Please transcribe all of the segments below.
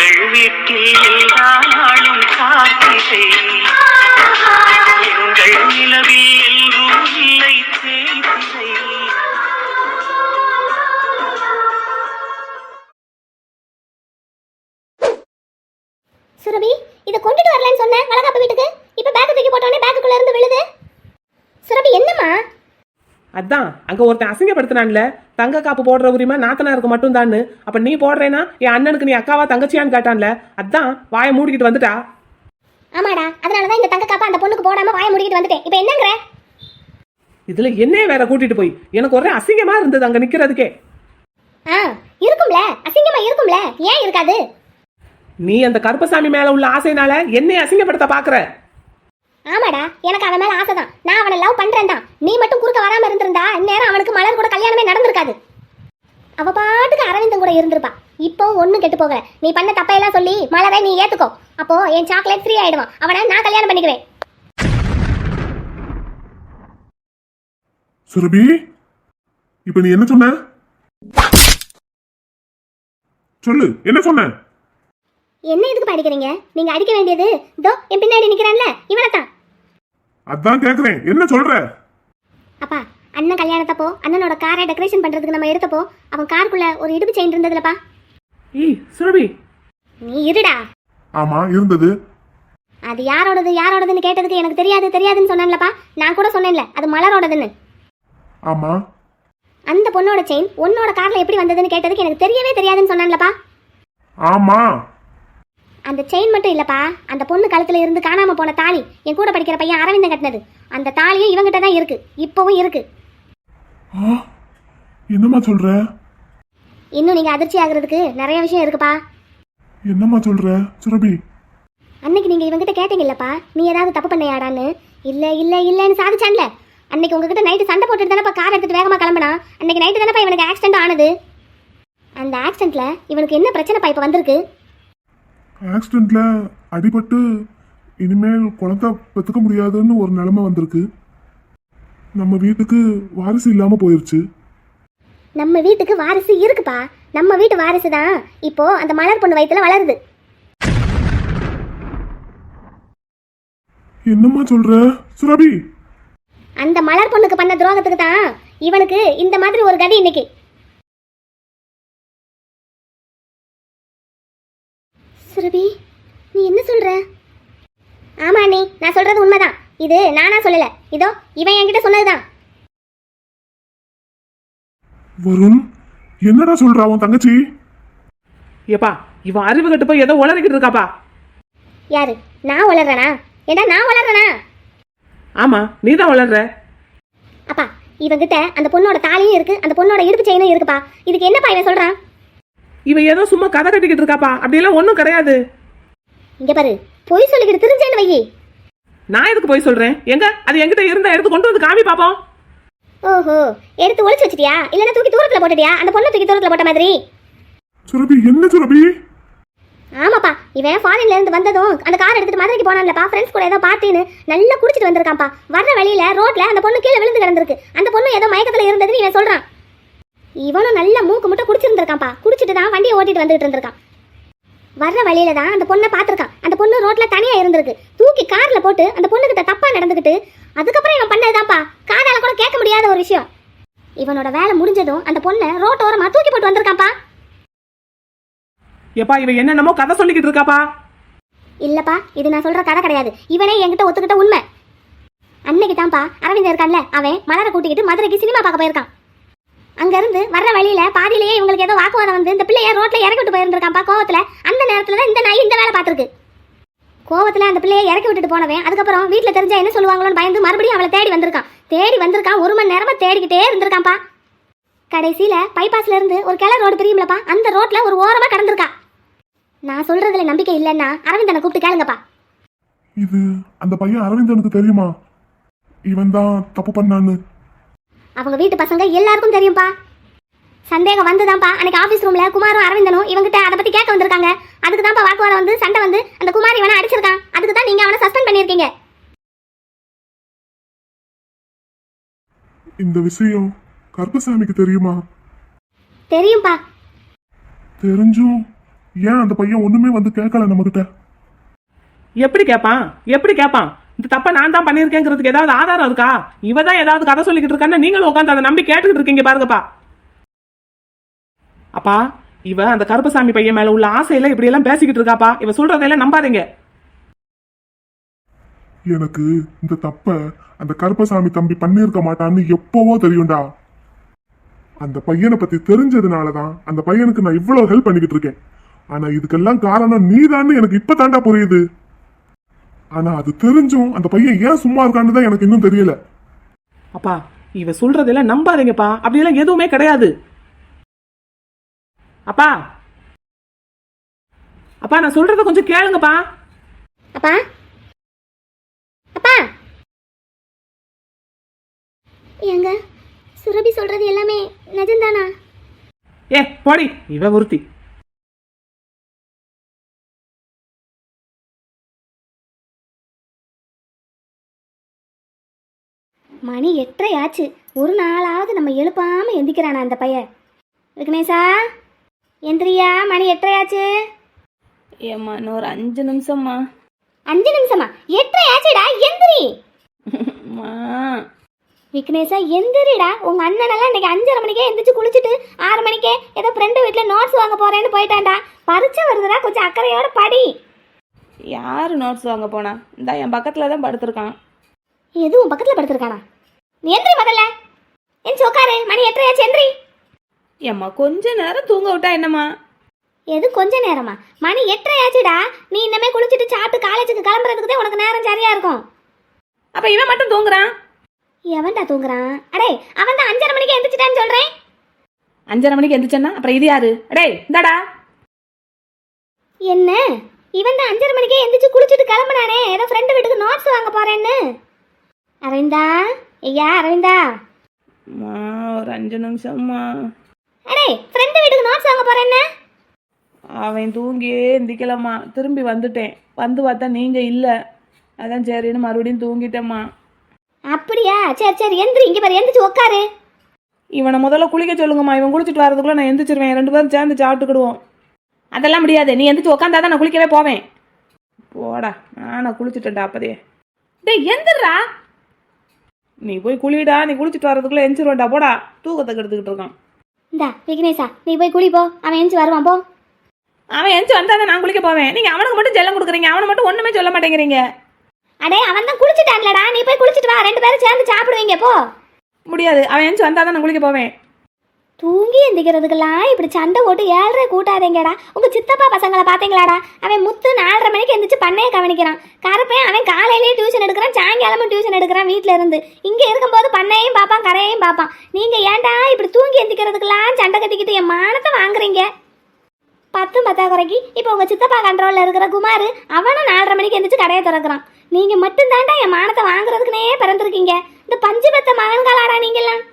எங்கள் வீட்டில் எல்லா நாளும் காத்திரை, எங்கள் நிலவில் எல்லோரும் இல்லை தேய்திரை. சுரபி, இதை கொண்டுட்டு வரலன்னு சொன்னேன் வளகாப்பு வீட்டுக்கு. இப்ப பேக் தூக்கி போட்டோன்னே பேக்குக்குள்ள இருந்து விழுது. சுரபி என்னம்மா? அதான் அங்க ஒருத்தன் அசிங்கப்படுத்தினான்ல, தங்க காப்பு போடுற உரிமை நாத்தனாருக்கு மட்டும் தான். அப்ப நீ போடுறேன்னா என் அண்ணனுக்கு நீ அக்காவா தங்கச்சியான்னு கேட்டான்ல, அதான் வாயை மூடிக்கிட்டு வந்துட்டா. ஆமாடா, அதனாலதான் இந்த தங்க காப்பா அந்த பொண்ணுக்கு போடாம வாயை மூடிக்கிட்டு வந்துட்டேன். இப்ப என்னங்கற? இதுல என்னைய வேற கூட்டிட்டு போய் எனக்கு ஒரே அசிங்கமா இருந்தது அங்க நிக்கிறதுக்கே. இருக்கும்ல, அசிங்கமா இருக்கும்ல, ஏன் இருக்காது? நீ அந்த கருப்பசாமி மேல உள்ள ஆசைனால என்னைய அசிங்கப்படுத்த பாக்குற. ஆமாடா, எனக்கு அவன் மேல ஆசைதான். நான் அவனை லவ் பண்றேன் தான். நீ மட்டும் குறுக்க வராம இருந்திருந்தா இந்நேரம் அவனுக்கு மலர் கூட கல்யாணமே நடந்திருக்காது. அவ பாட்டுக்கு அரவிந்தன் கூட இருந்திருப்பா. இப்போ ஒண்ணும் கெட்டு போக நீ பண்ண தப்பையெல்லாம் சொல்லி மலரை நீ ஏத்துக்கோ. அப்போ என் சாக்லேட் ஃப்ரீ ஆயிடுவான். அவனை நான் கல்யாணம் பண்ணிக்குவேன். சுரபி, இப்ப நீ என்ன சொன்ன? சொல்லு, என்ன சொன்ன? என்ன எதுக்கு படிக்கிறீங்க? நீங்க அடிக்க வேண்டியது இதோ என் பின்னாடி நிக்கிறான்ல, இவனைத்தான். அதான் கேக்குறேன், என்ன சொல்ற? அப்பா, அண்ணன் கல்யாணத்தப்போ அண்ணனோட காரை டெக்கரேஷன் பண்றதுக்கு நம்ம எடுத்தப்போ அவன் காருக்குள்ள ஒரு இடுப்பு செயின் இருந்ததுலப்பா. ஏய் சுரபி, நீ இருடா. ஆமா இருந்தது. அது யாரோடதுன்னு கேட்டதுக்கு எனக்கு தெரியாதுன்னு சொன்னேன்லப்பா. நான் கூட சொன்னேன்ல அது மலரோடதுன்னு. ஆமா. அந்த பொண்ணோட செயின் உன்னோட கார்ல எப்படி வந்ததுன்னு கேட்டதுக்கு எனக்கு தெரியாதுன்னு சொன்னேன்லப்பா. ஆமா. அந்த செயின் மட்டும் இல்லப்பா, அந்த பொண்ணு கழுத்துல இருந்து காணாம போன தாலி என் கூட படிக்கிற பையன் அரவிந்தன் கட்டினது. அந்த தாலியும் இவங்கிட்ட தான் இருக்கு, இப்பவும் இருக்கு. என்னம்மா சொல்ற? இன்னும் நீங்க அதிர்ச்சி ஆகுறதுக்கு நிறைய விஷயம் இருக்குப்பா. என்னம்மா சொல்ற சுரபி? அன்னைக்கு நீங்க இவங்கிட்ட கேட்டீங்கல்லப்பா, நீ ஏதாவது தப்பு பண்ணையாடான்னு. இல்லன்னு சாதிச்சான்ல. அன்னைக்கு உங்ககிட்ட நைட்டு சண்டை போட்டுட்டு தானப்பா கார் எடுத்துட்டு வேகமா கிளம்பினா. அன்னைக்கு நைட்டு தானப்பா இவனுக்கு ஆக்சிடென்ட் ஆனது. அந்த ஆக்சிடென்ட்ல இவனுக்கு என்ன பிரச்சனைப்பா இப்ப வந்திருக்கு? ஆக்சிடென்ட்ல அடிபட்டு இனிமேல் குழந்தை பெற்றுக்க முடியாதுன்னு ஒரு நிலைமை வந்திருக்கு. நம்ம வீட்டுக்கு வாரிசு இல்லாம போயிருச்சு. நம்ம வீட்டுக்கு வாரிசு இருக்குப்பா. நம்ம வீட்டு வாரிசு தான் இப்போ அந்த மலர் பொண்ணு வயித்துல வளருது. என்னம்மா சொல்ற சுரபி? அந்த மலர் பொண்ணுக்கு பண்ண துரோகத்துக்கு தான் இவனுக்கு இந்த மாதிரி ஒரு கதி இன்னைக்கு. சுரபி, நீ என்ன சொல்ற? ஆமா அண்ணி, நான் சொல்றது உண்மைதான். இது நானா சொல்லல, இதோ இவன் என்கிட்ட சொன்னதுதான். வருண், என்னடா சொல்றா உன் தங்கச்சி? ஏப்பா இவன் அறிவு கட்டு போய் ஏதோ உளறிக்கிட்டு இருக்காப்பா. யாரு? நான் வளர்றேனா? ஏடா நான் வளர்றேனா? ஆமா, நீதான் வளர்ற. அப்பா, இவங்கிட்ட அந்த பொண்ணோட தாலியும் இருக்கு, அந்த பொண்ணோட இடுப்பு செயினும் இருக்குப்பா. இதுக்கு என்னப்பா இவன் சொல்றான்? இவன் ஏதோ சும்மா கதை கட்டிக்கிட்டு இருக்காப்பா. அப்படியெல்லாம் ஒன்றும் கிடையாது. இங்க பாரு, பொய் சொல்லிக்கிட்டு தெரிஞ்சேன்னு வையி. நான் எதுக்கு போய் சொல்றேன்? எங்க அது என்கிட்ட இருந்தா எடுத்து கொண்டு வந்து காமி பாப்போம். ஓஹோ, எடுத்து ஒளிச்சு வச்சிட்டியா? இல்லைன்னா தூக்கி தூரத்துல போட்டுட்டியா? அந்த பொண்ணை தூக்கி தூரத்துல போட்ட மாதிரி. சுரபி, என்ன சுரபி? ஆமாப்பா, இவன் ஃபாரின்ல இருந்து வந்ததும் அந்த கார் எடுத்துட்டு மதுரைக்கு போனான்லப்பா. ஃப்ரெண்ட்ஸ் கூட ஏதோ பார்ட்டின்னு நல்லா குடிச்சிட்டு வந்திருக்கான்ப்பா. வர்ற வழியில ரோட்ல அந்த பொண்ணு கீழே விழுந்து கிடந்திருக்கு. அந்த பொண்ணு ஏதோ மயக்கத்துல இருந்ததுன்னு இவன் சொல்றான். இவனும் நல்ல மூக்கு முட்டை குடிச்சிருந்திருக்கான்ப்பா. குடிச்சிட்டு தான் வண்டியை ஓட்டிட்டு வந்துட்டு இருந்திருக்கான். வர்ற வழியில தான் அந்த பொண்ணை பார்த்திருக்கான். அந்த பொண்ணு ரோட்ல தனியா இருந்திருக்கு. தூக்கி கார்ல போட்டு அந்த பொண்ணுகிட்ட தப்பா நடந்துக்கிட்டு அதுக்கப்புறம் இவன் பண்ணதுதான்ப்பா. காதால கூட கேட்க முடியாத ஒரு விஷயம். இவனோட வேலை முடிஞ்சதும் அந்த பொண்ணை ரோட்டோரமா தூக்கி போட்டு வந்திருக்கான்ப்பா. ஏப்பா இவன் என்னென்னமோ கதை சொல்லிக்கிட்டு இருக்காப்பா. இல்லப்பா, இது நான் சொல்ற கதை கிடையாது. இவனே என்கிட்ட ஒத்துக்கிட்ட உண்மை. அன்னைக்கு தான்ப்பா அரவிந்தன் இருக்கான்ல, அவன் மலரை கூட்டிக்கிட்டு மதுரைக்கு சினிமா பார்க்க போயிருக்கான். அங்க இருந்து வர்ற வழியில பாதியிலேயே இவங்களுக்கு ஏதோ வாக்குவாதம் வந்து இந்த பிள்ளைய ரோட்ல இறக்கி விட்டு போயிருந்திருக்கான்ப்பா. கோவத்துல அந்த நேரத்துல தான் இந்த நாய் இந்த வேலை பார்த்திருக்கு. கோவத்துல அந்த பிள்ளைய இறக்கி விட்டுட்டு போனவன் அதுக்கப்புறம் வீட்டுல தெரிஞ்சா என்ன சொல்லுவாங்களோன்னு பயந்து மறுபடியும் அவளை தேடி வந்திருக்கான். 1 மணி நேரமா தேடிக்கிட்டே இருந்திருக்கான்ப்பா. கடைசியில பைபாஸ்ல இருந்து ஒரு கிளை ரோடு பிரியும்லப்பா, அந்த ரோட்ல ஒரு ஓரமா கடந்திருக்கா. நான் சொல்றதுல நம்பிக்கை இல்லைன்னா அரவிந்தனை கூப்பிட்டு கேளுங்கப்பா. இது அந்த பையன் அரவிந்தனுக்கு தெரியுமா இவன் தான் தப்பு பண்ணான்னு? அவங்க வீட்டு பசங்க எல்லாருக்கும் தெரியும்பா. சந்தேகம் வந்துதான்ப்பா அன்னைக்கு ஆபீஸ் ரூம்ல குமாரும் அரவிந்தனும் இவங்கிட்ட அதை பத்தி கேட்க வந்திருக்காங்க. அதுக்கு தான்ப்பா வாக்குவாதம் வந்து சண்டை வந்து அந்த குமார் இவனை அடிச்சிருக்கான். அதுக்கு தான் நீங்க அவனை சஸ்பெண்ட் பண்ணிருக்கீங்க. இந்த விஷயம் கருப்பசாமிக்கு தெரியுமா? தெரியும்பா. தெரிஞ்சும் ஏன் அந்த பையன் ஒண்ணுமே வந்து கேட்கல நம்ம கிட்ட? எப்படி கேட்பான்? எப்படி கேட்பான்? இந்த தப்ப நான் தான் பண்ணியிருக்கேங்கிறதுக்கு ஏதாவது ஆதாரம் இருக்கா? இவ தான் ஏதாவது கதை சொல்லிக்கிட்டு இருக்கான்னு நீங்களும் உட்காந்து அதை நம்பி கேட்டுக்கிட்டு இருக்கீங்க பாருங்கப்பா. அப்பா, இவ அந்த கருப்பசாமி பையன் மேல உள்ள ஆசையில இப்படி எல்லாம் பேசிக்கிட்டு இருக்காப்பா. இவ சொல்றதையெல்லாம் நம்பாதீங்க. எனக்கு இந்த தப்ப அந்த கருப்பசாமி தம்பி பண்ணியிருக்க மாட்டான்னு எப்பவோ தெரியும்டா. அந்த பையனை பத்தி தெரிஞ்சதுனாலதான் அந்த பையனுக்கு நான் இவ்வளவு ஹெல்ப் பண்ணிக்கிட்டு இருக்கேன். ஆனா இதுக்கெல்லாம் காரணம் நீதான்னு எனக்கு இப்ப தாண்டா புரியுது. ஆனா அது தெரிஞ்சும் அந்த பையன் ஏன் சும்மா இருக்கான்னு தான் எனக்கு இன்னும் தெரியல. அப்பா, இவ சொல்றதெல்லாம் நம்பாதீங்கப்பா. அப்படியெல்லாம் எதுவுமே கிடையாது. அப்பா, அப்பா நான் சொல்றத கொஞ்சம் கேளுங்கப்பா. அப்பா அப்பா ஏங்க, சுரபி சொல்றது எல்லாமே நிஜம்தானா? ஏ போடி, இவ ஒருத்தி. மணி 8:30 ஆச்சு. ஒரு நாளாவது நம்ம எழுப்பாம எந்திக்கிறானா அந்த பையன்? விக்னேஷா, எந்திரியா, மணி 8:30 ஆச்சு. ஏம்மா இன்னும் ஒரு 5 நிமிஷம்மா. 5 நிமிஷமா? 8:30 ஆச்சுடா, எந்திரி. அம்மா விக்னேஷா எந்திரிடா. உங்க அண்ணனெல்லாம் இன்னைக்கு 5:30 மணிக்கே எந்திரிச்சு குளிச்சுட்டு 6 மணிக்கே ஏதோ ஃப்ரெண்டு வீட்டில் நோட்ஸ் வாங்க போறேன்னு போயிட்டான்டா. பரீட்சை வருதுடா, கொஞ்சம் அக்கறையோட படி. யார் நோட்ஸ் வாங்க போனா? இந்த என் பக்கத்தில் தான் படுத்திருக்கான். எதுவும் பக்கத்தில் படுத்திருக்கானா? நீ எந்திரி முதல்ல. எந்திரி உட்காரு, மணி 8:30 ஆச்சு, எந்திரி. ஏம்மா கொஞ்ச நேரம் தூங்க விட்டா என்னம்மா? எது கொஞ்ச நேரமா? மணி 8:30 ஆச்சுடா. நீ இன்னமே குளிச்சுட்டு சாப்பிட்டு காலேஜுக்கு கிளம்புறதுக்கு தான் உனக்கு நேரம் சரியா இருக்கும். அப்ப இவன் மட்டும் தூங்குறான். எவன்டா தூங்குறான்? அடே, அவன் தான் 5:30 மணிக்கு எந்திரிச்சிட்டான்னு சொல்றேன். 5:30 மணிக்கு எந்திரிச்சேன்னா அப்புறம் இது யாரு? அடே இந்தாடா. என்ன, இவன் தான் 5:30 மணிக்கே எந்திரிச்சு குளிச்சுட்டு கிளம்புனானே, ஏதோ ஃப்ரெண்டு வீட்டுக்கு நோட்ஸ் வாங்க போறேன்னு. அரவிந்தா, ஐயா அரவிந்தா. அம்மா ஒரு 5 நிமிஷம்மா. அடே, ஃப்ரெண்டு வீட்டுக்கு நோட்ஸ் வாங்க போறேன்னு. அவன் தூங்கியே எந்திக்கலம்மா. திரும்பி வந்துட்டேன். வந்து பார்த்தா நீங்க இல்லை. அதான் சரின்னு மறுபடியும் தூங்கிட்டேம்மா. அப்படியா? சரி சரி, எந்திரி. இங்க பாரு, எந்திரிச்சு உட்காரு. இவனை முதல்ல குளிக்க சொல்லுங்கம்மா. இவன் குளிச்சுட்டு வரதுக்குள்ள நான் எந்திரிச்சிருவேன். 2 பேரும் சேர்ந்து சாப்பிட்டுக்கிடுவோம். அதெல்லாம் முடியாது. நீ எந்திரிச்சு உட்காந்தாதான் நான் குளிக்கவே போவேன். போடா, நான் குளிச்சுட்டேன்டா அப்பதே. டேய் எந்திரா. நீ போய் குளிடா. நீ குளிச்சுட்டு வரதுக்குள்ள எந்திரிச்சிருவேன்டா. போடா, தூக்கத்தை கெடுத்துக்கிட்டு இருக்கான். இந்தா விக்னேஷா, நீ போய் குளி போ. அவன் எந்திரிச்சு வருவான், போ. அவன் எந்திரிச்சு வந்தாதான் நான் குளிக்க போவேன். நீங்க அவனுக்கு மட்டும் செல்லம் கொடுக்குறீங்க. அவனை மட்டும் ஒண்ணுமே சொல்ல மாட்டேங்கிறீங்க. அடே, அவன் தான் குளிச்சுட்டான்லடா. நீ போய் குளிச்சுட்டு வா, 2 பேரும் சேர்ந்து சாப்பிடுவீங்க, போ. முடியாது. அவன் எந்திரிச்சு வந்தாதான் நான் குளிக்க போவேன். தூங்கி எந்திக்கிறதுக்கெல்லாம் இப்படி சண்டை போட்டு 7:30 கூட்டாதீங்கடா. உங்க சித்தப்பா பசங்களை பாத்தீங்களாடா? அவன் முத்து 4:30 மணிக்கு எந்திரிச்சு பண்ணையை கவனிக்கிறான். கருப்பையும் அவன் காலையிலேயே டியூஷன் எடுக்கிறான், சாயங்காலமும் டியூஷன் எடுக்கிறான் வீட்டில இருந்து. இங்க இருக்கும்போது பண்ணையும் பார்ப்பான், கரையையும் பார்ப்பான். நீங்க ஏன்டா இப்படி தூங்கி எந்திக்கிறதுக்கெல்லாம் சண்டை கட்டிக்கிட்டு என் மானத்தை வாங்குறீங்க? 10 பத்தாக்குறைக்கு இப்போ உங்க சித்தப்பா கண்ட்ரோல்ல இருக்கிற குமார், அவனும் 4:30 மணிக்கு எந்திரிச்சு கடையை திறக்கிறான். நீங்க மட்டும் தாண்டா என் மானத்தை வாங்குறதுக்குனே பிறந்திருக்கீங்க. இந்த பஞ்சு பெத்த மகன்களாடா நீங்கெல்லாம்.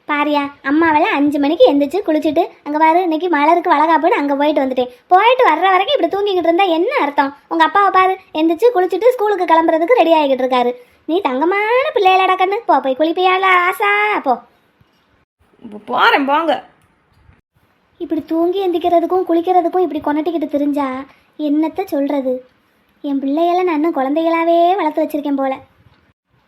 பாரியா, அம்மாவெல்லாம் 5 மணிக்கு எந்திரிச்சு குளிச்சுட்டு அங்கே பாரு, இன்னைக்கு மலருக்கு வளகாப்புன்னு அங்கே போயிட்டு வந்துட்டேன். போயிட்டு வர்ற வரைக்கும் இப்படி தூங்கிக்கிட்டு இருந்தா என்ன அர்த்தம்? உங்கள் அப்பாவை பாரு, எந்திரிச்சு குளிச்சுட்டு ஸ்கூலுக்கு கிளம்புறதுக்கு ரெடி ஆகிக்கிட்டு இருக்காரு. நீ தங்கமான பிள்ளைகளடா கண்ணு, போ போய் குளிப்பியால ஆசா, போ. போறேன் போங்க. இப்படி தூங்கி எந்திக்கிறதுக்கும் குளிக்கிறதுக்கும் இப்படி கொண்டாட்டிக்கிட்டு தெரிஞ்சா என்னத்த சொல்கிறது? என் பிள்ளைகளை நான் இன்னும் குழந்தைகளாவே வளர்த்து வச்சிருக்கேன் போல.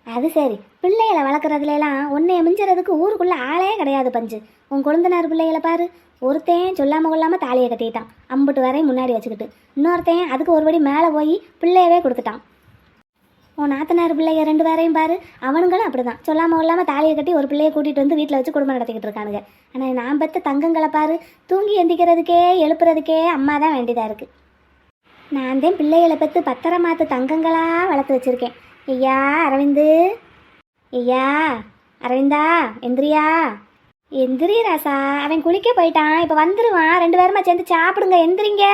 அது சரி, பிள்ளைகளை வளர்க்குறதுலாம் உன்னைய மிஞ்சுறதுக்கு ஊருக்குள்ளே ஆளே கிடையாது பஞ்சு. உன் கொழுந்தனார் பிள்ளைகளை பாரு, ஒருத்தன் சொல்லாமல் கொள்ளாமல் தாலியை கட்டிட்டான், அம்புட்டு வரையும் முன்னாடி வச்சுக்கிட்டு. இன்னொருத்தன் அதுக்கு ஒருபடி மேலே போய் பிள்ளையவே கொடுத்துட்டான். உன் நாத்தனார் பிள்ளைய 2 பேரையும் பாரு, அவனுங்களும் அப்படி தான் சொல்லாமல் கொள்ளாமல் தாலியை கட்டி ஒரு பிள்ளையை கூட்டிகிட்டு வந்து வீட்டில் வச்சு குடும்பம் நடத்திக்கிட்டு இருக்கானுங்க. ஆனால் நான் பெற்ற தங்கங்களை பாரு, தூங்கி எந்திக்கிறதுக்கே எழுப்புறதுக்கே அம்மா தான் வேண்டியதாக இருக்குது. நான் தான் பிள்ளைகளை பெற்று பத்திரமாத்து தங்கங்களாக வளர்த்து வச்சுருக்கேன். ஐயா அரவிந்து, ஐயா அரவிந்தா, எந்திரியா. எந்திரி ராசா, அவன் குளிக்க போயிட்டான், இப்போ வந்துடுவான். 2 பேருமா சேர்ந்து சாப்பிடுங்க, எந்திரிங்க.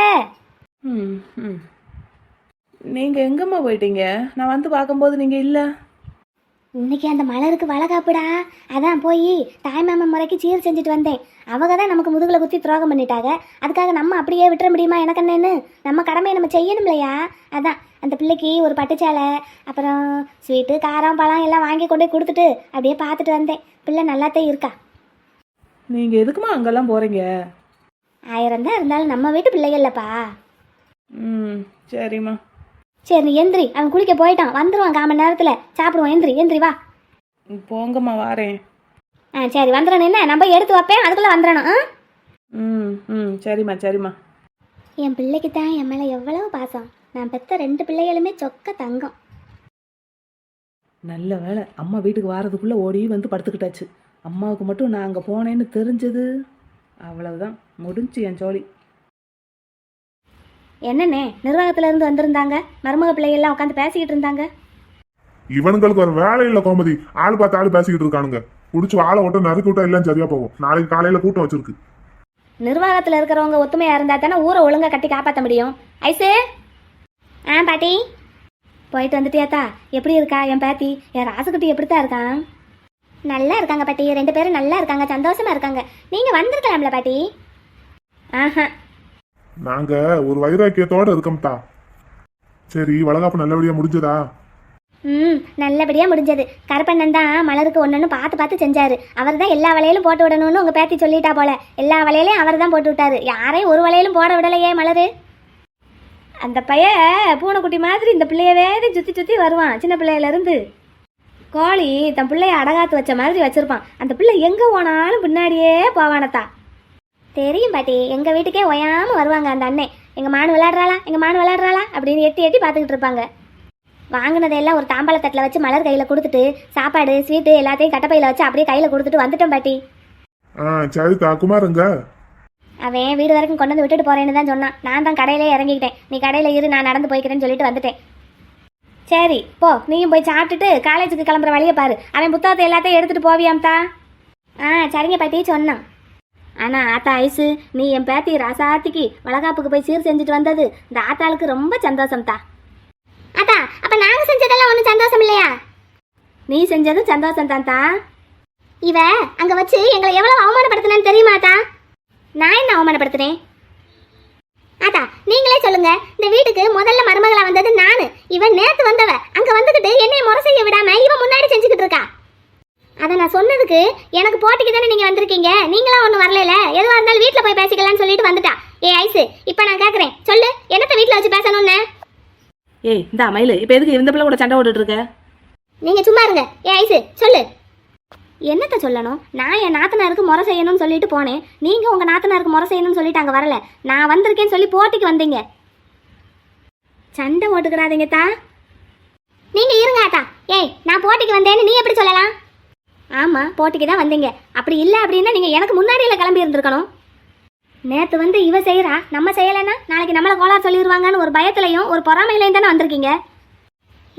நீங்க எங்கம்மா போயிட்டீங்க? நான் வந்து பார்க்கும்போது நீங்க இல்லை. இன்னைக்கு அந்த மலருக்கு வளகாப்புடா, அதான் போய் தாய்மாமன் முறைக்கு சீர் செஞ்சுட்டு வந்தேன். அவங்க தான் நமக்கு முதுகில் குத்தி துரோகம் பண்ணிட்டாங்க. அதுக்காக நம்ம அப்படியே விட்டுற முடியுமா? எனக்கு என்னன்னு நம்ம கடமையை நம்ம செய்யணும் இல்லையா? அதான் அந்த பிள்ளைக்கு ஒரு பட்டுச்சாலை, அப்புறம் ஸ்வீட்டு, காரம், பழம் எல்லாம் வாங்கி கொண்டு போய் கொடுத்துட்டு அப்படியே பார்த்துட்டு வந்தேன். பிள்ளை நல்லாத்தே இருக்கா. நீங்க எதுக்குமா அங்கெல்லாம் போறீங்க? 1000 தான் இருந்தாலும் நம்ம வீட்டு பிள்ளைகள்லப்பா. ம் சரிம்மா. சரி நீ எந்திரி, அவன் குளிக்க போயிட்டான், வந்துடுவான் 1/4 மணி நேரத்தில். சாப்பிடுவோம், எந்திரி வா. போங்கம்மா வாரேன். சரி வந்துடணும். என்ன நம்ம எடுத்து வைப்பேன், அதுக்குள்ளே வந்துடணும். சரிம்மா. என் பிள்ளைக்கு தான் என் மேலே எவ்வளவு பாசம். நான் பெற்ற 2 பிள்ளைகளுமே சொக்க தங்கம். நல்ல வேலை அம்மா வீட்டுக்கு வாரதுக்குள்ளே ஓடி வந்து படுத்துக்கிட்டாச்சு. அம்மாவுக்கு மட்டும் நான் அங்கே போனேன்னு தெரிஞ்சது அவ்வளவுதான், முடிஞ்சு என் ஜோலி. என்னண்ணே, நிர்வாகத்துல இருந்து வந்திருந்தாங்க, மருமக பிள்ளைகள்லாம் உட்காந்து பேசிக்கிட்டு இருந்தாங்க. இவனுங்களுக்கு ஒரு வேலை இல்ல கோமதி, ஆள் பார்த்து ஆள் பேசிக்கிட்டு இருக்கானுங்க. குடிச்சு ஆளை விட்டு நறுக்கி விட்டா எல்லாம் சரியா போகும். நாளைக்கு காலையில கூட்டம் வச்சிருக்கு. நிர்வாகத்துல இருக்கிறவங்க ஒத்துமையா இருந்தா தானே ஊரை ஒழுங்கா கட்டி காப்பாற்ற முடியும். ஐசு. பாட்டி போயிட்டு வந்துட்டியாத்தா? எப்படி இருக்கா என் பேத்தி? என் ராசுக்குட்டி எப்படித்தான் இருக்கான்? நல்லா இருக்காங்க பாட்டி, 2 பேரும் நல்லா இருக்காங்க, சந்தோஷமா இருக்காங்க. நீங்க வந்திருக்கலாம்ல பாட்டி? ஆஹா, நாங்க ஒரு வைராக்கியத்தோட இருக்கோம்தா. சரி, வளகாப்பு நல்லபடியா முடிஞ்சதா? நல்லபடியா முடிஞ்சது. கருப்பண்ணன் தான் மலருக்கு ஒன்னொன்னு பார்த்து செஞ்சாரு. அவர் தான் எல்லா வளையலும் போட்டு விடணும்னு உங்க பேத்தி சொல்லிட்டா போல. எல்லா வளையலையும் அவர் தான் போட்டு விட்டாரு. யாரையும் ஒரு வளையலும் போட விடலையே மலரு. அந்த பைய பூனைக்குட்டி மாதிரி இந்த பிள்ளையவே சுத்தி வருவான். சின்ன பிள்ளையில இருந்து கோழி தன் பிள்ளைய அடகாத்து வச்ச மாதிரி வச்சிருப்பான். அந்த பிள்ளை எங்க போனாலும் பின்னாடியே போவானத்தா. தெரியும் பாட்டி, எங்க வீட்டுக்கே ஒயாம வருவாங்க அந்த அண்ணன். எங்க மானு விளையாடுறாளா அப்படின்னு எட்டி பார்த்துக்கிட்டு இருப்பாங்க. வாங்கினதையெல்லாம் ஒரு தாம்பாளத்தட்டில் வச்சு மலர் கையில் கொடுத்துட்டு சாப்பாடு ஸ்வீட்டு எல்லாத்தையும் கட்டப்பையில் வச்சு அப்படியே கையில் கொடுத்துட்டு வந்துட்டோம் பாட்டி. சரிதா. குமாருங்க அவன் வீடு வரைக்கும் கொண்டு வந்து விட்டுட்டு போறேன்னு தான் சொன்னான். நான் தான் கடையிலே இறங்கிக்கிட்டேன். நீ கடையில் இரு, நான் நடந்து போய்க்கிறேன்னு சொல்லிட்டு வந்துட்டேன். சரி போ, நீயும் போய் சாப்பிட்டுட்டு காலேஜுக்கு கிளம்புற வழியை பாரு. அவன் புத்தகத்தை எல்லாத்தையும் எடுத்துகிட்டு போவியாம்தா? சரிங்க பாட்டி சொன்னான். ஆனால் ஆத்தா ஐசு, நீ என் பேத்தி ராசாத்திக்கு வளகாப்புக்கு போய் சீர் செஞ்சுட்டு வந்தது இந்த ஆத்தாளுக்கு ரொம்ப சந்தோஷம்தா. ஆத்தா, அப்ப நாங்க செஞ்சதெல்லாம் ஒன்றும் சந்தோஷம் இல்லையா? நீ செஞ்சதும் சந்தோஷம் தான்தா. இவ அங்க வச்சு எங்களை எவ்வளவு அவமானப்படுத்தினு தெரியுமாத்தா? நான் என்ன அவமானப்படுத்துறேன்? ஆத்தா நீங்களே சொல்லுங்க. இந்த வீட்டுக்கு முதல்ல மருமகளா வந்தது நானு. இவன் நேத்து வந்தவ அங்க வந்துகிட்டு என்னைய முறை செய்ய விடாம இவன் முன்னாடி செஞ்சுக்கிட்டு இருக்கா. அதை நான் சொன்னதுக்கு எனக்கு போட்டிக்கு தானே நீங்க வந்திருக்கீங்க, நீங்களா ஒன்றும் வரல. எதுவாக இருந்தாலும் வீட்டில் போய் பேசிக்கலாம்னு சொல்லிட்டு வந்துட்டா. ஐசு, இப்போ நான் கேட்குறேன், சொல்லு, என்னத்த வீட்டில் வச்சு பேசணும்னு? இந்த மயிலு இப்போ எதுக்கு இந்த பிள்ளை கூட சண்டை போட்டுட்டு இருக்க? நீங்க சும்மா இருங்க. ஐசு சொல்லு, என்னத்த சொல்லணும்? நான் என் நாத்தனாருக்கு முறை செய்யணும்னு சொல்லிட்டு போனேன். நீங்க உங்க நாத்தனாருக்கு முறை செய்யணும்னு சொல்லிட்டு அங்கே வரல. நான் வந்திருக்கேன்னு சொல்லி போட்டிக்கு வந்தீங்க. சண்டை ஓட்டுக்கிறாதீங்க தா. நீங்க இருங்க ஆத்தா. நான் போட்டிக்கு வந்தேன்னு நீ எப்படி சொல்லலாம்? ஆமாம், போட்டிக்கு தான் வந்தீங்க. அப்படி இல்லை அப்படின்னா நீங்கள் எனக்கு முன்னாடியில் கிளம்பி இருந்திருக்கணும். நேற்று வந்து இவ செய்கிறா, நம்ம செய்யலைன்னா நாளைக்கு நம்மளை கோளாறு சொல்லிடுவாங்கன்னு ஒரு பயத்துலையும் ஒரு பொறாமையிலையும் தானே வந்திருக்கீங்க.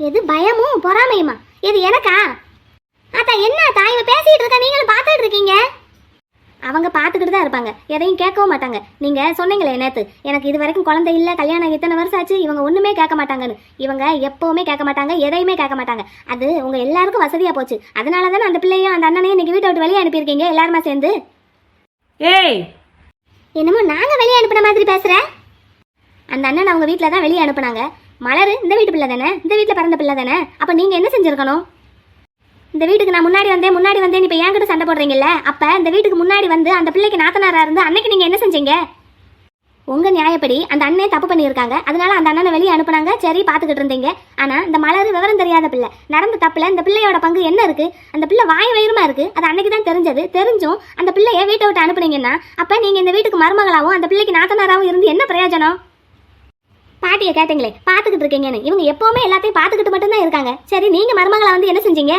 எது பயமும் பொறாமையுமா? எது எனக்கா? ஆத்தா என்ன இவ பேசிகிட்டு இருக்கா, நீங்களும் பார்த்துட்டு இருக்கீங்க. அவங்க பார்த்துக்கிட்டு தான் இருப்பாங்க, எதையும் கேட்கவும் மாட்டாங்க. நீங்கள் சொன்னீங்களே நேற்று, எனக்கு இது வரைக்கும் குழந்தை இல்லை, கல்யாணம் இத்தனை வருஷம் ஆச்சு, இவங்க ஒன்றுமே கேட்க மாட்டாங்கன்னு. இவங்க எப்போவுமே கேட்க மாட்டாங்க, எதையுமே கேட்க மாட்டாங்க. அது உங்கள் எல்லாருக்கும் வசதியாக போச்சு. அதனால தானே அந்த பிள்ளையும் அந்த அண்ணனையும் இன்னைக்கு வீட்டை விட்டு வெளியே அனுப்பியிருக்கீங்க எல்லாருமா சேர்ந்து. என்னமோ நாங்கள் வெளியே அனுப்பின மாதிரி பேசுகிறேன். அந்த அண்ணன் அவங்க வீட்டில் தான் வெளியே அனுப்புனாங்க. மலர் இந்த வீட்டு பிள்ளை தானே, இந்த வீட்டில் பிறந்த பிள்ளை தானே. அப்போ நீங்கள் என்ன செஞ்சுருக்கணும்? இந்த வீட்டுக்கு நான் முன்னாடி வந்தேன் இப்போ என்கிட்ட சண்டை போடுறீங்கல்ல. அப்போ இந்த வீட்டுக்கு முன்னாடி வந்து அந்த பிள்ளைக்கு நாத்தனாரா இருந்து அன்னைக்கு நீங்கள் என்ன செஞ்சீங்க? உங்கள் நியாயப்படி அந்த அண்ணன் தப்பு பண்ணியிருக்காங்க, அதனால அந்த அண்ணனை வெளியே அனுப்புனாங்க. சரி பார்த்துக்கிட்டு இருந்தீங்க. ஆனால் இந்த மலர் விவரம் தெரியாத பிள்ளை, நடந்த தப்பில் இந்த பிள்ளையோட பங்கு என்ன இருக்குது? அந்த பிள்ளை வாய் வயிறுமா இருக்குது. அது அன்னைக்கு தான் தெரிஞ்சது. தெரிஞ்சும் அந்த பிள்ளைய வீட்டை விட்டு அனுப்புனீங்கன்னா அப்போ நீங்கள் இந்த வீட்டுக்கு மருமகளாகவும் அந்த பிள்ளைக்கு நாத்தனாராகவும் இருந்து என்ன பிரயோஜனம்? பாட்டியை கேட்டீங்களே பார்த்துக்கிட்டு இருக்கீங்கன்னு. இவங்க எப்போவுமே எல்லாத்தையும் பார்த்துக்கிட்டு மட்டும்தான் இருக்காங்க. சரி நீங்கள் மருமகளை வந்து என்ன செஞ்சீங்க?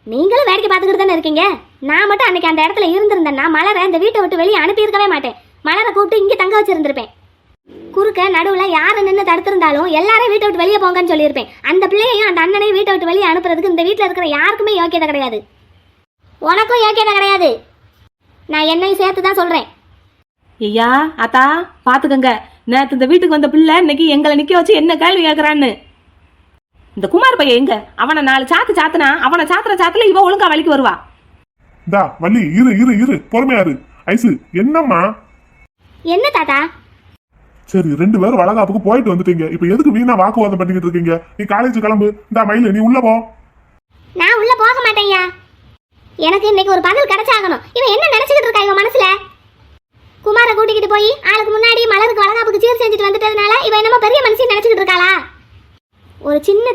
நீங்களும் வேடிக்கை பார்த்துக்கிட்டு தானே இருக்கீங்க. நான் மட்டும் அன்னைக்கு அந்த இடத்துல இருந்திருந்தேன்னா மலரை இந்த வீட்டை விட்டு வெளியே அனுப்பியிருக்கவே மாட்டேன். மலரை கூப்பிட்டு இங்கே தங்க வச்சிருந்திருப்பேன். குறுக்க நடுவில் யாரை நின்று தடுத்திருந்தாலும் எல்லாரையும் வீட்டை விட்டு வெளியே போங்கன்னு சொல்லியிருப்பேன். அந்த பிள்ளையையும் அந்த அண்ணனையும் வீட்டை விட்டு வெளியே அனுப்புறதுக்கு இந்த வீட்டில் இருக்கிற யாருக்குமே யோக்கியதை கிடையாது. உனக்கும் யோக்கியதை கிடையாது. நான் என்னையும் சேர்த்து தான் சொல்கிறேன். ஐயா ஆத்தா பார்த்துக்கங்க, நேற்று இந்த வீட்டுக்கு வந்த பிள்ளை இன்னைக்கு எங்களை நிற்க வச்சு என்ன கேள்வி கேட்குறான்னு. இந்த குமார் பையன் எங்க? அவனை 4 சாத்துனா அவனை சாத்துல இவ ஒழுங்கா வலிக்கு வருவா. வள்ளி இரு பொறுமையா இரு. ஐசு என்னம்மா? என்ன தாத்தா? சரி 2 பேரும் வளகாப்புக்கு போயிட்டு வந்துட்டீங்க. இப்ப எதுக்கு வீணா வாக்குவாதம் பண்ணிக்கிட்டு இருக்கீங்க? நீ காலேஜ் கிளம்பு. மயிலு நீ உள்ள போ. நான் உள்ள போக மாட்டேன்யா. எனக்கு இன்னைக்கு ஒரு பதில் கிடைச்சாகணும். இவன் என்ன நினைச்சுக்கிட்டு இருக்கா இவன் மனசுல? குமாரை கூட்டிக்கிட்டு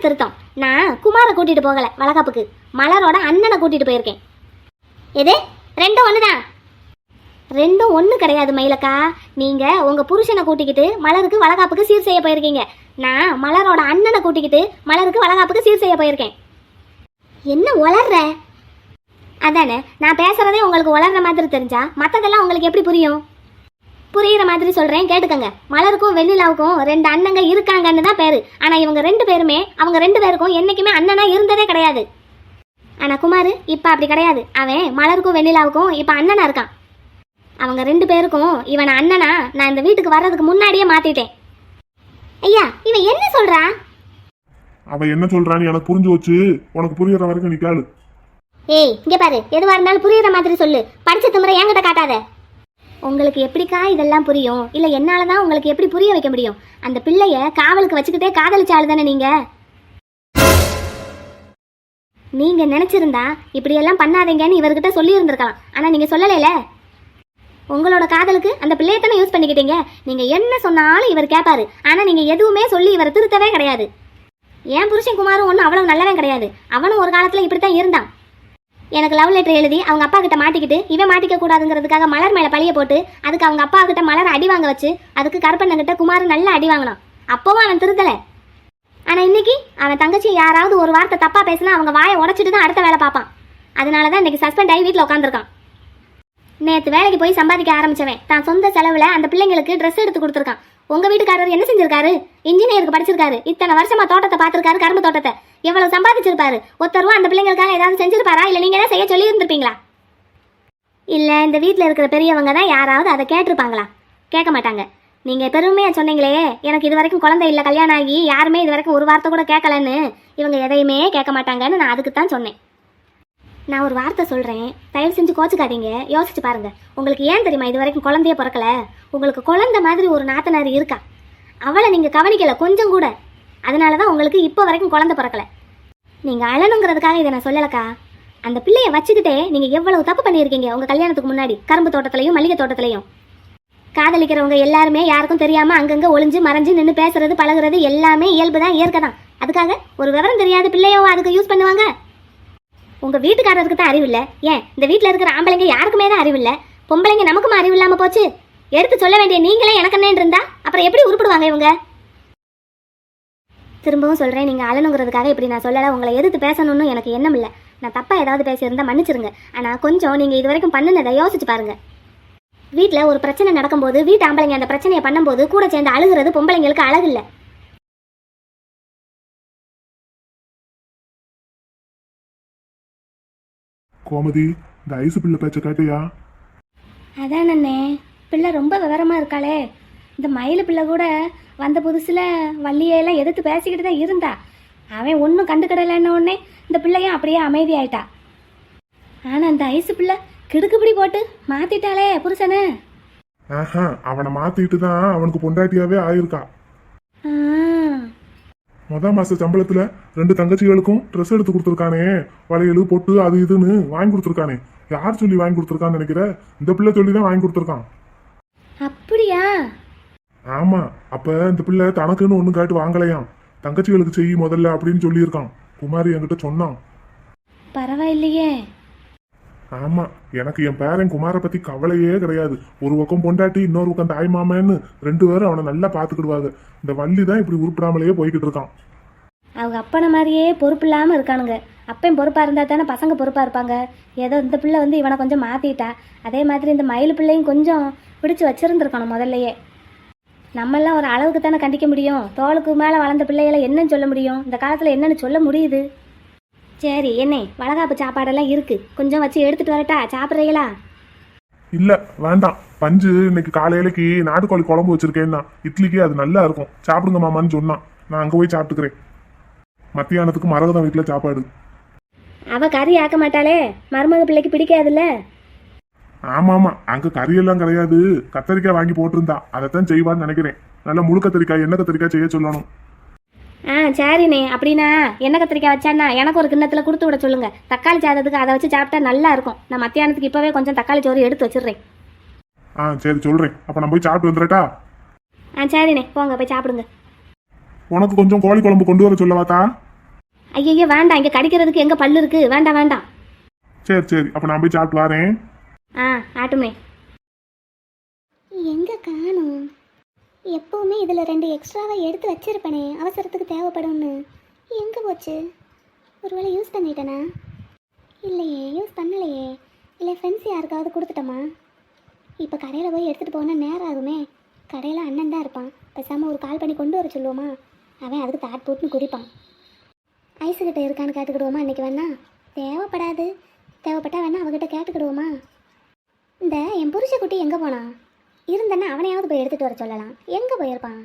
திருத்தம். நான் குமாரை கூட்டிட்டு போகல வளகாப்புக்கு, மலரோட அண்ணனை கூட்டிட்டு போயிருக்கேன். எது ரெண்டும் ஒண்ணுதான்? ரெண்டும் ஒண்ணு கிடையாது மயிலக்கா. நீங்க உங்க புருஷனை கூட்டிக்கிட்டு மலருக்கு வளகாப்புக்கு சீர் செய்ய போயிருக்கீங்க. நான் மலரோட அண்ணனை கூட்டிக்கிட்டு மலருக்கு வளகாப்புக்கு சீர் செய்ய போயிருக்கேன். என்ன உளர்ற? அதானே, நான் பேசுறதே உங்களுக்கு உளர்ற மாதிரி தெரிஞ்சா மற்றதெல்லாம் உங்களுக்கு எப்படி புரியும்? புரியுற மாதிரி சொல்றேன், கேட்டுக்கங்க. மலருக்கும் வெண்ணிலாவுக்கும் 2 அண்ணங்க இருக்காங்கன்னு தான் பேரு. ஆனா இவங்க 2 பேருமே அவங்க 2 பேருக்கும் என்னைக்குமே அண்ணனா இருந்ததே கிடையாது. ஆனா குமார் இப்ப அப்படி கிடையாது. அவன் மலருக்கும் வெண்ணிலாவுக்கும் இப்ப அண்ணனா இருக்கான். அவங்க 2 பேருக்கும் இவன் அண்ணனா நான் இந்த வீட்டுக்கு வர்றதுக்கு முன்னாடியே மாத்திட்டேன். ஐயா இவன் என்ன சொல்றா? அவ என்ன சொல்றான்னு எனக்கு புரிஞ்சு வச்சு, உனக்கு புரியுற வரைக்கும் நீ கேளு. ஏய் இங்க பாரு, எதுவா இருந்தாலும் புரியுற மாதிரி சொல்லு. படிச்ச திமிரை என்கிட்ட காட்டாத. உங்களுக்கு எப்படிக்கா இதெல்லாம் புரியும்? இல்ல என்னாலதான் உங்களுக்கு எப்படி புரிய வைக்க முடியும்? அந்த பிள்ளைய காவலுக்கு வச்சுக்கிட்டே காதலிச்ச ஆளு தானே நீங்க. நீங்க நினைச்சிருந்தா இப்படியெல்லாம் பண்ணாதீங்கன்னு இவர்கிட்ட சொல்லி இருந்திருக்கலாம். ஆனா நீங்க சொல்லலைல. உங்களோட காதலுக்கு அந்த பிள்ளையத்தானே யூஸ் பண்ணிக்கிட்டீங்க. நீங்க என்ன சொன்னாலும் இவர் கேட்பாரு. ஆனா நீங்க எதுவுமே சொல்லி இவரை திருத்தவே கிடையாது. என் புருஷன் குமாரும் ஒன்றும் அவ்வளவு நல்லவன் கிடையாது. அவனும் ஒரு காலத்துல இப்படித்தான் இருந்தான். எனக்கு லவ் லெட்டர் எழுதி அவங்க அப்பா கிட்ட மாட்டிக்கிட்டு இவன் மாட்டிக்க கூடாதுங்கிறதுக்காக மலர் மேல பழிய போட்டு அதுக்கு அவங்க அப்பா கிட்ட மலர் அடி வாங்க வச்சு அதுக்கு கருப்பண்ணன் கிட்ட குமார் நல்ல அடி வாங்கினான். அப்பவும் அவன் திருத்தல. ஆனா இன்னைக்கு அவன் தங்கச்சி யாராவது ஒரு வார்த்தை தப்பா பேசினா அவங்க வாயை உடைச்சிட்டு தான் அடுத்த வேலை பார்ப்பான். அதனாலதான் இன்னைக்கு சஸ்பெண்ட் ஆகி வீட்டில் உட்காந்துருக்கான். நேற்று வேலைக்கு போய் சம்பாதிக்க ஆரம்பிச்சவன் தான் சொந்த செலவுல அந்த பிள்ளைங்களுக்கு ட்ரெஸ் எடுத்து கொடுத்துருக்கான். உங்க வீட்டுக்காரர் என்ன செஞ்சிருக்காரு? இன்ஜினியருக்கு படிச்சிருக்காரு. இத்தனை வருஷமா தோட்டத்தை பார்த்திருக்காரு, கரும்பு தோட்டத்தை. எவ்வளவு சம்பாதிச்சிருப்பாரு? ஒருத்தருவா அந்த பிள்ளைங்களுக்காக ஏதாவது செஞ்சிருப்பாரா? இல்ல நீங்க தான் செய்ய சொல்லி இருந்திருப்பீங்களா? இல்ல இந்த வீட்டில் இருக்கிற பெரியவங்க தான் யாராவது அதை கேட்டிருப்பாங்களா? கேட்க மாட்டாங்க. நீங்க பெருமையா சொன்னீங்களே எனக்கு இது வரைக்கும் குழந்தை இல்லை, கல்யாணம் ஆகி யாருமே இது வரைக்கும் ஒரு வார்த்தை கூட கேட்கலன்னு. இவங்க எதையுமே கேட்க மாட்டாங்கன்னு நான் அதுக்கு தான் சொன்னேன். நான் ஒரு வார்த்தை சொல்றேன், தயவு செஞ்சு கோச்சுக்காதீங்க. யோசிச்சு பாருங்க. உங்களுக்கு ஏன் தெரியுமா இது வரைக்கும் குழந்தைய பிறக்கல? உங்களுக்கு குழந்தை மாதிரி ஒரு நாத்தனார் இருக்கா. அவளை நீங்க கவனிக்கல கொஞ்சம் கூட. அதனாலதான் உங்களுக்கு இப்போ வரைக்கும் குழந்தை பிறக்கல. நீங்க அழணுங்கிறதுக்காக இதை நான் சொல்லலக்கா. அந்த பிள்ளைய வச்சுக்கிட்டே நீங்க எவ்வளவு தப்பு பண்ணியிருக்கீங்க உங்க கல்யாணத்துக்கு முன்னாடி. கரும்பு தோட்டத்திலையும் மல்லிகை தோட்டத்திலையும் காதலிக்கிறவங்க எல்லாருமே யாருக்கும் தெரியாம அங்கங்க ஒளிஞ்சு மறைஞ்சு நின்று பேசுறது பழகுறது எல்லாமே இயல்பு தான், இயற்கை தான். அதுக்காக ஒரு விவரம் தெரியாத பிள்ளையோ அதுக்கு யூஸ் பண்ணுவாங்க? உங்க வீட்டுக்காரருக்கு தான் அறிவு இல்லை. ஏன் இந்த வீட்டில் இருக்கிற ஆம்பளைங்க யாருக்குமே தான் அறிவு இல்லை. பொம்பளைங்க நமக்கும் அறிவு இல்லாம போச்சு. எடுத்து சொல்ல வேண்டிய நீங்களே எனக்கு என்னன்னு இருந்தா அப்புறம் எப்படி உருப்பிடுவாங்க இவங்க? திரும்பவும் சொல்றேன், நீங்க அழணுங்கிறதுக்காக இப்படி நான் சொல்லலை. உங்களை எதிர்த்து பேசணும்னு எனக்கு எண்ணம் இல்லை. நான் தப்பா ஏதாவது பேசியிருந்தா மன்னிச்சிருங்க. ஆனா கொஞ்சம் நீங்க இது வரைக்கும் பண்ணுனதை யோசிச்சு பாருங்க. வீட்டில் ஒரு பிரச்சனை நடக்கும்போது வீட்டு ஆம்பளைங்க அந்த பிரச்சனையை பண்ணும்போது கூட சேர்ந்து அழுகிறது பொம்பளைங்களுக்கு அழகு இல்லை. கோமதி, இந்த ஐசு பிள்ளை பேச்ச கேட்டியா? அதான் அண்ணே, பிள்ளை ரொம்ப விவரமா இருக்காளே. இந்த மயில பிள்ளை கூட வந்த புதுசுல வள்ளியெல்லாம் எதிர்த்து பேசிக்கிட்டு தான் இருந்தா. அவன் ஒன்றும் கண்டுக்கிடலன்ன உடனே இந்த பிள்ளையும் அப்படியே அமைதியாயிட்டா. ஆனா இந்த ஐசு பிள்ளை கிடுக்குப்பிடி போட்டு மாத்திட்டாளே புருஷனு. ஆஹா, அவனை மாத்திட்டு தான் அவனுக்கு பொண்டாட்டியாவே ஆயிருக்கா. மாச சம்பளத்துல 2 தங்கச்சிகளுக்கும் ட்ரெஸ் எடுத்து கொடுத்துருக்கானே. வளையல் பொட்டு அது இதுன்னு வாங்கி கொடுத்துருக்கானே. யார் சொல்லி வாங்கி கொடுத்துருக்கான்னு நினைக்கிற? இந்த பிள்ளை சொல்லி தான் வாங்கி கொடுத்துருக்கான். அப்படியா? ஆமா. அப்ப இந்த பிள்ளை தனக்குன்னு ஒண்ணு காட்டு வாங்கலையாம். தங்கச்சிகளுக்கு செய்ய முதல்ல அப்படின்னு சொல்லியிருக்கான். குமாரி என்கிட்ட சொன்னான். பரவாயில்லையே. ஆமா, எனக்கு என் பேரன் குமாரை பத்தி கவலையே கிடையாது. ஒரு பக்கம் பொண்டாட்டி, இன்னொரு பக்கம் தாய் மாமன்னு 2 பேரும் அவனை நல்லா பாத்துக்கிடுவாங்க. இந்த வள்ளி தான் இப்படி உருப்பிடாமலேயே போய்கிட்டு இருக்கான். அவங்க அப்பனை மாதிரியே பொறுப்பு இல்லாம இருக்கானுங்க. அப்பன் பொறுப்பா இருந்தா தானே பசங்க பொறுப்பா இருப்பாங்க. ஏதோ இந்த பிள்ளை வந்து இவனை கொஞ்சம் மாத்திட்டா. அதே மாதிரி இந்த மயில் பிள்ளையும் கொஞ்சம் பிடிச்சு வச்சிருந்துருக்கணும் முதல்லையே. நம்மெல்லாம் ஒரு அளவுக்கு தானே கண்டிக்க முடியும். தோளுக்கு மேலே வளர்ந்த பிள்ளைகளை என்னன்னு சொல்ல முடியும்? இந்த காலத்தில் என்னன்னு சொல்ல முடியுது? சரி, என்ன வளகாப்பு சாப்பாடெல்லாம் இருக்கு, கொஞ்சம் வச்சு எடுத்துட்டு வரட்டா? சாப்பிட்றீங்களா? இல்ல வேண்டாம். பஞ்சு இன்னைக்கு காலையிலக்கு நாட்டுக்கோழி குழம்பு வச்சிருக்கேன்னா இட்லிக்கு அது நல்லா இருக்கும், சாப்பிடுங்க மாமான்னு சொன்னான். நான் அங்க போய் சாப்பிட்டுக்கிறேன். மத்தியானத்துக்கு மரகதம் வீட்டுல சாப்பாடு. அவ கறி ஆக்க மாட்டாளே, மருமக பிள்ளைக்கு பிடிக்காதுல்ல. ஆமா ஆமா, அங்க கறியெல்லாம் கிடையாது. கத்தரிக்காய் வாங்கி போட்டிருந்தா, அதைத்தான் செய்வான்னு நினைக்கிறேன். நல்லா முழு கத்திரிக்காய், எண்ணெய் கத்திரிக்காய் செய்ய சொல்லணும். சரிண்ணே. அப்படின்னா எண்ணெய் கத்திரிக்காய் வச்சான்னா எனக்கு ஒரு கிண்ணத்துல கொடுத்து விட சொல்லுங்க. தக்காளி சாதத்துக்கு அதை வச்சு சாப்பிட்டா நல்லா இருக்கும். நான் மத்தியானத்துக்கு இப்பவே கொஞ்சம் தக்காளி சோறு எடுத்து வச்சிடுறேன். சரி சொல்றேன். அப்ப நான் போய் சாப்பிட்டு வந்துடட்டா? சரிண்ணே, போங்க போய் சாப்பிடுங்க. உனக்கு கொஞ்சம் கோழி குழம்பு கொண்டு வர சொல்லவாத்தா? ஐயோ வேண்டாம், இங்க கடிக்கிறதுக்கு எங்க பல்லு இருக்கு, வேண்டாம் வேண்டாம். சரி சரி, அப்ப நான் போய் சாப்பிட்டு வரேன். ஆ ஆட்டுமே. எங்க காணும்? எப்பவுமே இதுல 2 எக்ஸ்ட்ராவா எடுத்து வச்சிருப்பனே, அவசரத்துக்கு தேவைப்படும்னு. எங்க போச்சு? ஒருவேளை யூஸ் பண்ணிட்டேனா? இல்லையே, யூஸ் பண்ணலையே. இல்லை ஃப்ரெண்ட்ஸ் யாருக்காவது கொடுத்துட்டோமா? இப்போ கடையில் போய் எடுத்துகிட்டு போனால் நேரம் ஆகுமே. கடையில் அண்ணன் தான் இருப்பான், பேசாமல் ஒரு கால் பண்ணி கொண்டு வர சொல்லுவோமா? அவன் அதுக்கு தாட் போட்டுன்னு குடிப்பான். ஐஸுக்கிட்ட இருக்கான்னு கேட்டுக்கிடுவோமா இன்றைக்கி வேணா? தேவைப்படாது, தேவைப்பட்டா வேணா அவகிட்ட கேட்டுக்கிடுவோமா? இந்த என் புருஷ குட்டி எங்கே போனான்? இருந்தன்னா அவனையாவது போய் எடுத்துகிட்டு வர சொல்லலாம். எங்கே போயிருப்பான்?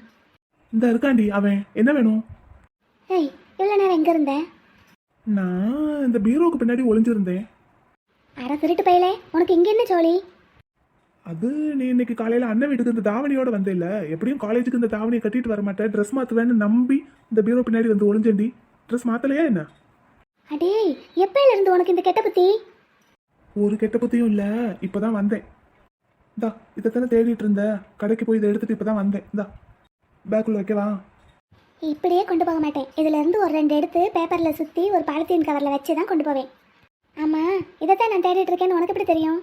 இந்த இருக்காண்டி அவன். என்ன வேணும்? ஏய், இவ்வளோ நேரம் எங்கே இருந்த? நான் இந்த பீரோவுக்கு பின்னாடி ஒளிஞ்சிருந்தேன். அட திருட்டு பையலே, உனக்கு இங்கே என்ன ஜோலி? அது நீ இன்னைக்கு காலையில அண்ணன் வீட்டுக்கு இந்த தாவணியோட வந்தேல்ல, எப்படியும் காலேஜுக்கு இந்த தாவணியை கட்டிட்டு வர மாட்டேன், ட்ரெஸ் மாத்துவேன்னு நம்பி இந்த பீரோ பின்னாடி வந்து ஒளிஞ்சேண்டி. ட்ரெஸ் மாத்தலையா என்ன? அடே, எப்பயில இருந்து உனக்கு இந்த கெட்ட புத்தி? ஒரு கெட்ட புத்தியும் இல்ல, இப்பதான் வந்தேன். இந்தா இதைத்தானே தேடிட்டு இருந்த, கடைக்கு போய் இதை எடுத்துட்டு இப்பதான் வந்தேன். இந்தா பேக்குள்ள வைக்கவா? இப்படியே கொண்டு போக மாட்டேன். இதுல இருந்து ஒரு 2 எடுத்து பேப்பர்ல சுத்தி ஒரு பாலித்தீன் கவர்ல வச்சு தான் கொண்டு போவேன். ஆமா, இதைத்தான் நான் தேடிட்டு இருக்கேன்னு உனக்கு எப்படி தெரியும்?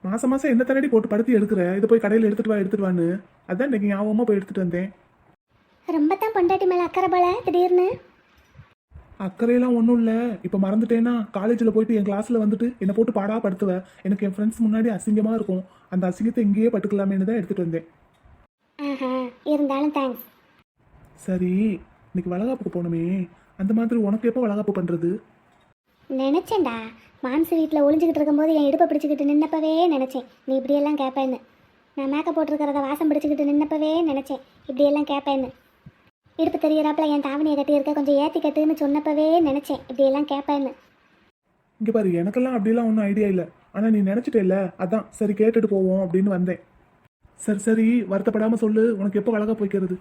மாசம் மாசம் என்ன தண்ணடி போட்டு படுத்தி எடுக்கிற, இதை போய் கடையில் எடுத்துட்டு வான்னு அதான் இன்னைக்கு ஞாபகமா போய் எடுத்துட்டு வந்தேன். ரொம்ப தான் பொண்டாட்டி மேல அக்கறை போல திடீர்னு. அக்கறையெல்லாம் ஒன்றும் இல்லை, இப்போ மறந்துட்டேன்னா காலேஜில் போயிட்டு என் கிளாஸில் வந்துட்டு என்னை போட்டு பாடா படுத்துவேன். எனக்கு என் ஃப்ரெண்ட்ஸ் முன்னாடி அசிங்கமாக இருக்கும், அந்த அசிங்கத்தை இங்கேயே பட்டுக்கலாமேன்னு தான் எடுத்துகிட்டு வந்தேன். ஆஹா, இருந்தாலும் தேங்க்ஸ். சரி, இன்னைக்கு வளகாப்புக்கு போகணுமே, அந்த மாதிரி உனக்கு எப்போ வளகாப்பு பண்ணுறது? நினைச்சேன்டா, மாம்சு வீட்டில் ஒளிஞ்சுக்கிட்டு இருக்கும்போது என் இடுப்பை பிடிச்சிக்கிட்டு நின்னப்பவே நினச்சேன் நீ இப்படியெல்லாம் கேட்பேன்னு. நான் மேக்கப் போட்டிருக்கிறத வாசம் பிடிச்சிக்கிட்டு நின்னப்பவே நினச்சேன் இப்படியெல்லாம் கேட்பேன்னு. இடுப்பு தெரியறாப்புல என் தாவணியை கட்டியிருக்க, கொஞ்சம் ஏற்றி கட்டுன்னு சொன்னப்பவே நினச்சேன் இப்படியெல்லாம் கேட்பேன்னு. இங்கே பாரு, எனக்கெல்லாம் அப்படிலாம் ஒன்றும் ஐடியா இல்லை, ஆனால் நீ நினச்சிட்டேல்ல, அதான் சரி கேட்டுட்டு போவோம் அப்படின்னு வந்தேன். சரி சரி, வருத்தப்படாமல் சொல்லு, உனக்கு எப்போ வளகாப்பு வைக்கிறது?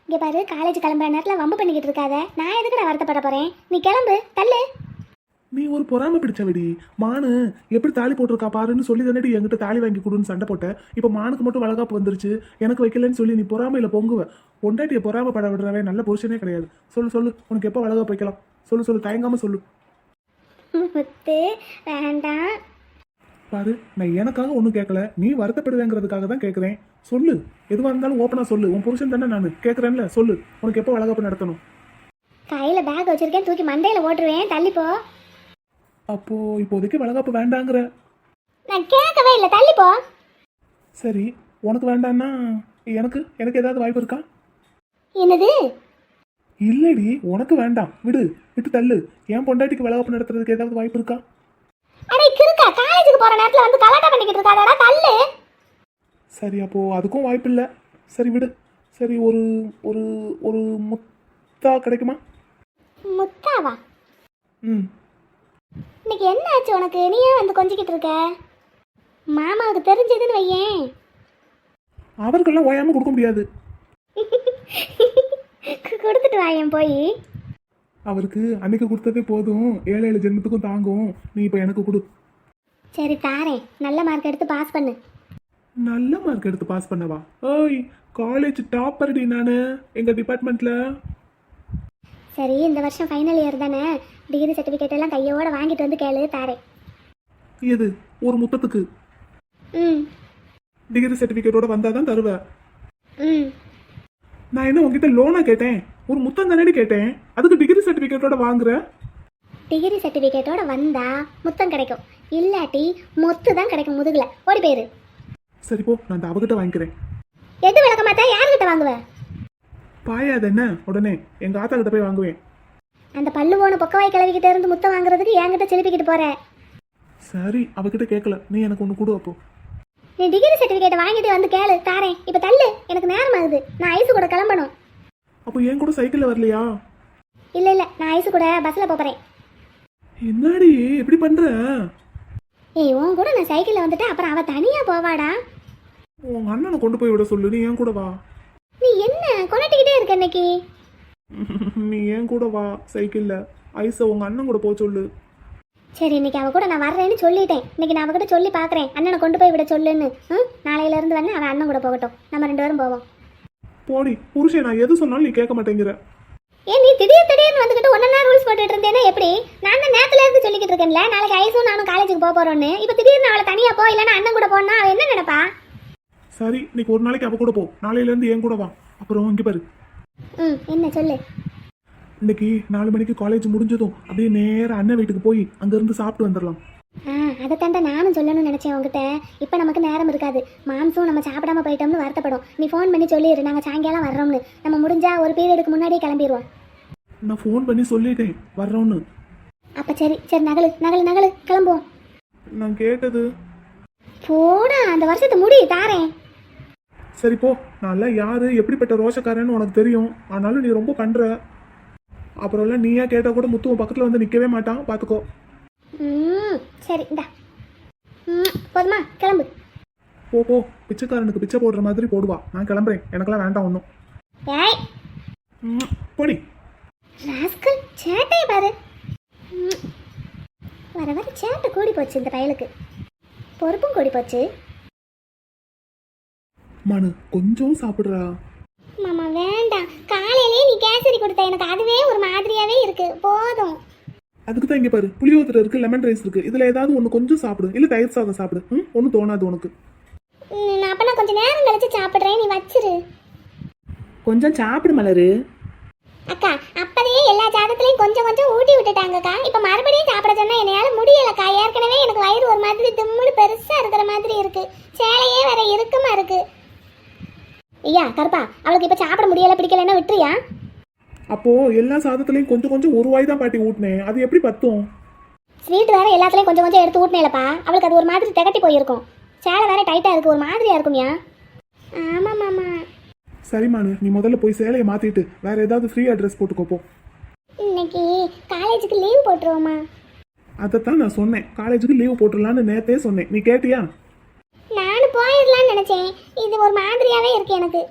இங்கே பாரு, காலேஜ் கிளம்புற நேரத்தில் வம்பு பண்ணிக்கிட்டு இருக்காத. நான் எதுக்கு நான் வருத்தப்பட போகிறேன்? நீ கிளம்பு, தள்ளு. நீ ஒரு பொறாம பிடிச்சவடி. மானு எப்படி தாலி போட்டிருக்கா பாருன்னு சொல்லி தானடி என்கிட்ட தாலி வாங்கி கொடுன்னு சண்டை போட்ட. இப்போ மானுக்கு மட்டும் வளகாப்பு வந்துருச்சு, எனக்கு வைக்கலன்னு சொல்லி நீ பொறாமையில பொங்குவ. பொண்டாட்டியை பொறாம பட விடுறவன் நல்ல புருஷனே கிடையாது. சொல்லு சொல்லு, உனக்கு எப்போ வளகாப்பு வைக்கலாம்? சொல்லு சொல்லு, தயங்காம சொல்லு. முத்து வேண்டாம். பாரு, நான் எனக்காக ஒன்றும் கேட்கல, நீ வருத்தப்படுவேங்கிறதுக்காக தான் கேட்குறேன். சொல்லு, எதுவாக இருந்தாலும் ஓப்பனா சொல்லு. உன் புருஷன் தானே நான் கேட்குறேன்ல, சொல்லு, உனக்கு எப்போ வளகாப்பு நடத்தணும்? கையில் பேக் வச்சிருக்கேன், தூக்கி மண்டையில் ஓட்டுருவேன், தள்ளிப்போ. அப்போ இப்போதைக்கு வளகாப்பு வேண்டாங்கிற? நான் கேட்கவே இல்லை, தள்ளிப்போ. சரி, உனக்கு வேண்டான்னா எனக்கு எனக்கு ஏதாவது வாய்ப்பு இருக்கா? என்னது? இல்லடி, உனக்கு வேண்டாம், விடு, விட்டு தள்ளு. என் பொண்டாட்டிக்கு வளகாப்பு நடத்துறதுக்கு ஏதாவது வாய்ப்பு இருக்கா? அடே கிறுக்கா, காலேஜுக்கு போற நேரத்துல வந்து கலாட்டா பண்ணிக்கிட்டு இருக்காதடா, தள்ளு. சரி, அப்போ அதுக்கும் வாய்ப்பு இல்லை. சரி விடு. சரி, ஒரு ஒரு ஒரு முத்தா கிடைக்குமா? முத்தாவா? ம். இன்னைக்கு என்ன ஆச்சு உனக்கு? நீ ஏன் வந்து கொஞ்சிக்கிட்டு இருக்க? மாமாவுக்கு தெரிஞ்சதுன்னு வையேன். அவருக்கெல்லாம் ஓயாம கொடுக்க முடியாது. கொடுத்துட்டு வாயேன் போய். அவருக்கு அன்னைக்கு கொடுத்ததே போதும், 7 ஜென்மத்துக்கும் தாங்கும். நீ இப்போ எனக்கு கொடு. சரி தாரேன், நல்ல மார்க் எடுத்து பாஸ் பண்ணு. நல்ல மார்க் எடுத்து பாஸ் பண்ணவா? ஓய், காலேஜ் டாப்பர்டி நானு எங்க டிபார்ட்மெண்ட்ல. சரி, இந்த வருஷம் ஃபைனல் இயர் தானே, டிகிரி சர்டிஃபிகேட் எல்லாம் கையோட வாங்கிட்டு வந்து கேளு, தாரேன். எது? ஒரு முத்தத்துக்கு? ம் டிகிரி சர்டிஃபிகேட்டோட வந்தாதான் தருவேன். ம் நான் என்ன உங்ககிட்ட லோனா கேட்டேன்? ஒரு முத்தம் தானடி கேட்டேன், அதுக்கு டிகிரி சர்டிஃபிகேட்டோட வாங்குற? டிகிரி சர்டிஃபிகேட்டோட வந்தா முத்தம் கிடைக்கும், இல்லாட்டி மொத்து தான் கிடைக்கும் முதுகுல. ஓடி போயிரு. சரி போ, நான் இந்த அவகிட்ட வாங்கிக்கிறேன். எது விளக்க மாட்டா? யார்கிட்ட வாங்குவ? பாயாது என்ன, உடனே எங்க ஆத்தா கிட்ட போய் வாங்குவேன். அந்த பல்லு போன பொக்கவாய் கிளவிக்கிட்ட இருந்து முத்தம் வாங்குறதுக்கு என்கிட்ட செலுப்பிக்கிட்டு போற. சரி, அவகிட்ட கேட்கல, நீ எனக்கு ஒன்று கொடு. அப்போ நீ டிகிரி சர்டிஃபிகேட் வாங்கிட்டு வந்து கேளு, தாரேன். இப்போ தள்ளு, எனக்கு நேரம் ஆகுது, நான் ஐசு கூட கிளம்பணும். அப்போ என் கூட சைக்கிள்ல வரலையா? இல்லை இல்லை, நான் ஐசு கூட பஸ்ஸில் போகிறேன். என்னடி இப்படி பண்ற? ஏய், உன் கூட நான் சைக்கிளில் வந்துட்டு அப்புறம் அவள் தனியாக போவாடா. உங்க அண்ணனை கொண்டு போய் விட சொல்லு, நீ என் கூட வா. நீ என்ன கொண்டாட்டிக்கிட்டே இருக்க இன்னைக்கு? நீ என் கூட வா சைக்கிள்ல, ஐச உங்க அண்ணன் கூட போக சொல்லு. சரி, இன்னைக்கு அவ கூட நான் வர்றேன்னு சொல்லிட்டேன். இன்னைக்கு நான் அவகிட்ட சொல்லி பார்க்குறேன், அண்ணனை கொண்டு போய் விட சொல்லுன்னு. நாளையிலேருந்து வேணா அவன் அண்ணன் கூட போகட்டும், நம்ம 2 பேரும் போவோம். போடி புருஷன், நான் எது சொன்னாலும் நீ கேட்க மாட்டேங்கிற. ஏன் நீ திடீர்னு வந்துக்கிட்டு ஒன்னா ரூல்ஸ் போட்டுட்டு இருந்தேன்னா எப்படி? நான் தான் நேரத்துல இருந்து சொல்லிக்கிட்டு இருக்கேன்ல, நாளைக்கு ஐஸும் நானும் காலேஜுக்கு போக போறோம்னு. இப்போ திடீர்னு அவளை தனியா போ, இல்லைன்னா அண்ணன் கூட போனா அவ என்ன நினைப்பா? சரி, இன்னைக்கு ஒரு நாளைக்கு அவ கூட போ, நாளையில இருந்து என் கூட வா. அப்புறம் இங்க பாரு, என்ன சொல்லு. இன்னைக்கு 4 மணிக்கு காலேஜ் முடிஞ்சதும் அப்படியே நேரா அண்ணன் வீட்டுக்கு போய் அங்க இருந்து சாப்பிட்டு வந்துடலாம். அதை தாண்டா நானும் சொல்லணும்னு நினைச்சேன் உங்ககிட்ட. இப்போ நமக்கு நேரம் இருக்காது. மாம்சம் நம்ம சாப்பிடாம போயிட்டோம்னு வருத்தப்படும். நீ ஃபோன் பண்ணி சொல்லிடு, நாங்கள் சாயங்காலம் வர்றோம்னு. நம்ம முடிஞ்சா ஒரு பீரியடுக்கு முன்னாடியே கிளம்பிடுவோம். நான் ஃபோன் பண்ணி சொல்லிட்டேன் வர்றோன்னு. அப்போ சரி நகலு கிளம்புவோம். நான் கேட்டது போடா, அந்த வருஷத்தை முடி தாரேன். சரி போ. நான் யாரு எப்படிப்பட்ட ரோஷக்காரன்னு உனக்கு தெரியும். ஆனாலும் நீ ரொம்ப பண்ற. அப்புறம்லாம் நீயா கேட்டா கூட முத்துவ பக்கத்துல வந்து நிக்கவே மாட்டான், பாத்துக்கோ. சரி இந்தா. போதுமா, கிளம்பு. போ போ, பிச்சைக்காரனுக்கு பிச்சை போடுற மாதிரி போடுவா. நான் கிளம்புறேன், எனக்கெல்லாம் வேண்டாம் ஒன்றும். ஏய் போடி. ராஸ்கல், சேட்டையை பாரு. வர வர சேட்டை கூடி போச்சு இந்த பயலுக்கு. பொறுப்பும் கூடி போச்சு. மனு கொஞ்சம் சாப்பிடுறா. மாமா வேண்டாம், காலையிலே நீ கேசரி கொடுத்த எனக்கு அதுவே ஒரு மாதிரியாவே இருக்கு. போதும். அதுக்கு தான் இங்க பாரு, புளியோதரை இருக்கு, லெமன் ரைஸ் இருக்கு. இதுல ஏதாவது ஒன்று கொஞ்சம் சாப்பிடு, இல்ல தயிர் சாதம் சாப்பிடு. ஒன்றும் தோணாது உனக்கு. அப்ப நான் கொஞ்சம் நேரம் கழிச்சு சாப்பிடுறேன், நீ வச்சிரு. கொஞ்சம் சாப்பிடு மலரு. அக்கா, அப்பதையே எல்லா சாதத்துலயும் கொஞ்சம் கொஞ்சம் ஊட்டி விட்டுட்டாங்கக்கா. இப்ப மறுபடியும் சாப்பிட சொன்னா என்னால முடியலக்கா. ஏற்கனவே எனக்கு வயிறு ஒரு மாதிரி திம்முன்னு பெருசா இருக்கிற மாதிரி இருக்கு. சேலையே வேற இறுக்கமா இருக்கு. ஐயா கருப்பா, அவளுக்கு இப்ப சாப்பிட முடியல, பிடிக்கலன்னா விட்டுறியா? அப்போ எல்லா சாதத்துலயும் கொஞ்சம் கொஞ்சம் ஒரு வாய் தான் பாட்டி ஊட்டினேன். அது எப்படி பத்தும்? ஸ்வீட் வேற எல்லாத்துலயும் கொஞ்சம் கொஞ்சம் எடுத்து ஊட்டினேலப்பா. அவளுக்கு அது ஒரு மாதிரி திகட்டி போயிருக்கும். சேலை வேற டைட்டா இருக்கு, ஒரு மாதிரியா இருக்கும்யா. ஆமா மாமா. சரி மானு, நீ முதல்ல போய் சேலையை மாத்திட்டு வேற ஏதாவது ஃப்ரீ அட்ரஸ் போட்டுக்கோ போ. இன்னைக்கு காலேஜுக்கு லீவ் போட்டுருவோமா? அதைத்தான் நான் சொன்னேன், காலேஜுக்கு லீவ் போட்டுடலான்னு நேத்தே சொன்னேன். நீ கேட்டியா? நானும் போயிடலான்னு நினைச்சேன். இது ஒரு மாதிரியாவே இருக்கு எனக்கு.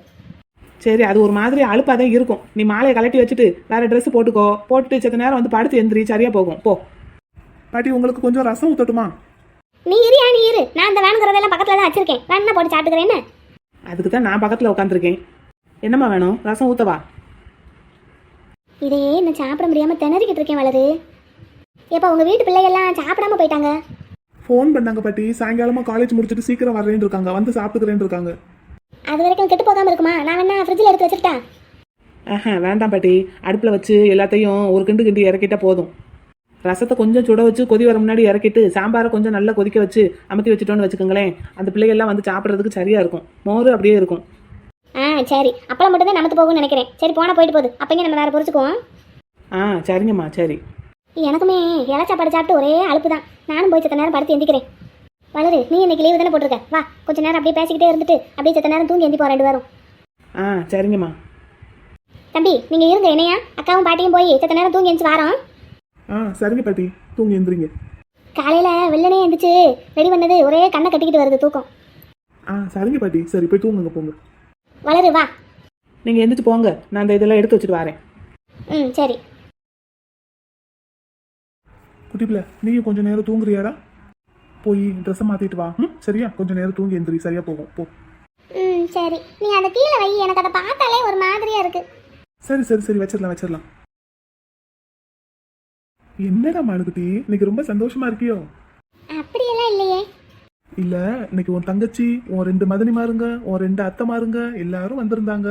சரி, அது ஒரு மாதிரி அழுப்பாக தான் இருக்கும். நீ மாலையை கலட்டி வச்சுட்டு வேற ட்ரெஸ் போட்டுக்கோ. போட்டுட்டு செத்த நேரம் வந்து படுத்து எந்திரி, சரியா போகும். போ பாட்டி, உங்களுக்கு கொஞ்சம் ரசம் ஊத்தட்டுமா? நீ இரு. நான் அந்த வேணுங்கிறதெல்லாம் பக்கத்துல தான் வச்சிருக்கேன். வேணா போட்டு சாப்பிட்டுக்கிறேன். என்ன அதுக்கு தான் நான் பக்கத்தில் உட்காந்துருக்கேன். என்னம்மா வேணும்? ரசம் ஊத்தவா? இதையே நான் சாப்பிட முடியாம திணறிக்கிட்டு இருக்கேன் வளரு. எப்போ உங்க வீட்டு பிள்ளைகள்லாம் சாப்பிடாம போயிட்டாங்க? ஃபோன் பண்ணாங்க பாட்டி, சாயங்காலமா காலேஜ் முடிச்சுட்டு சீக்கிரம் வரேன்னு இருக்காங்க, வந்து சாப்பிட்டுக்கிறேன்னு இருக்காங்க. அது வரைக்கும் கெட்டு போகாம இருக்குமா? நான் வேணா ஃப்ரிட்ஜில் எடுத்து வச்சுட்டேன். வேண்டாம் பாட்டி, அடுப்பில் வச்சு எல்லாத்தையும் ஒரு கிண்டு இறக்கிட்டா போதும். ரசத்தை கொஞ்சம் சுட வச்சு கொதி வர முன்னாடி இறக்கிட்டு சாம்பாரை கொஞ்சம் நல்லா கொதிக்க வச்சு அமுத்தி வச்சுட்டோன்னு வச்சுக்கோங்களேன். அந்த பிள்ளைகள்லாம் வந்து சாப்பிட்றதுக்கு சரியா இருக்கும். மோர் அப்படியே இருக்கும். சரி, அப்பளம் மட்டும் தான் நமக்கு போகும்னு நினைக்கிறேன். சரி, போனா போயிட்டு போகுது. அப்பங்க நம்ம வேற பொரிச்சுக்குவோம். சரிங்கம்மா, சரி. எனக்குமே இலை சாப்பாடு சாப்பிட்டு ஒரே அலுப்பு தான். நானும் போய் செத்த நேரம் படுத்து எந்திக்கிறேன். வளரு, நீ இன்னைக்கு லீவு தானே போட்டிருக்க. வா, கொஞ்ச நேரம் அப்படியே பேசிக்கிட்டே இருந்துட்டு அப்படியே செத்த நேரம் தூங்கி எந்தி போற 2 பேரும். சரிங்கம்மா. தம்பி, நீங்க இருங்க, என்னையா அக்காவும் பாட்டியும் போய் செத்த நேரம் தூங்கி எந்திச்சு வாரோம். சரிங்க பாட்டி, தூங்கி எந்திரிங்க. காலையில வெள்ளனே எந்திரிச்சு ரெடி பண்ணது ஒரே கண்ணை கட்டிக்கிட்டு வருது தூக்கம். சரிங்க பாட்டி, சரி போய் தூங்குங்க போங்க. வளரு வா. நீங்கள் எந்திரிச்சு போங்க, நான் இந்த இதெல்லாம் எடுத்து வச்சுட்டு வரேன். சரி. குட்டிப்பிள்ள, நீயும் கொஞ்சம் நேரம் தூங்குறியாடா? போய் ட்ரெஸ்ஸை மாத்திட்டு வா. சரியா, கொஞ்சம் நேரம் தூங்கி எந்திரி, சரியா போகும். போ. சரி, நீ அதை கீழே வை. எனக்கு அதை பார்த்தாலே ஒரு மாதிரியா இருக்கு. சரி வச்சிடலாம். என்னடா மானுக்குட்டி, இன்னைக்கு ரொம்ப சந்தோஷமா இருக்கியோ? அப்படியெல்லாம் இல்லையே. இல்ல, இன்னைக்கு உன் தங்கச்சி, உன் 2 மதனிமாருங்க, உன் 2 அத்தைமாருங்க எல்லாரும் வந்திருந்தாங்க.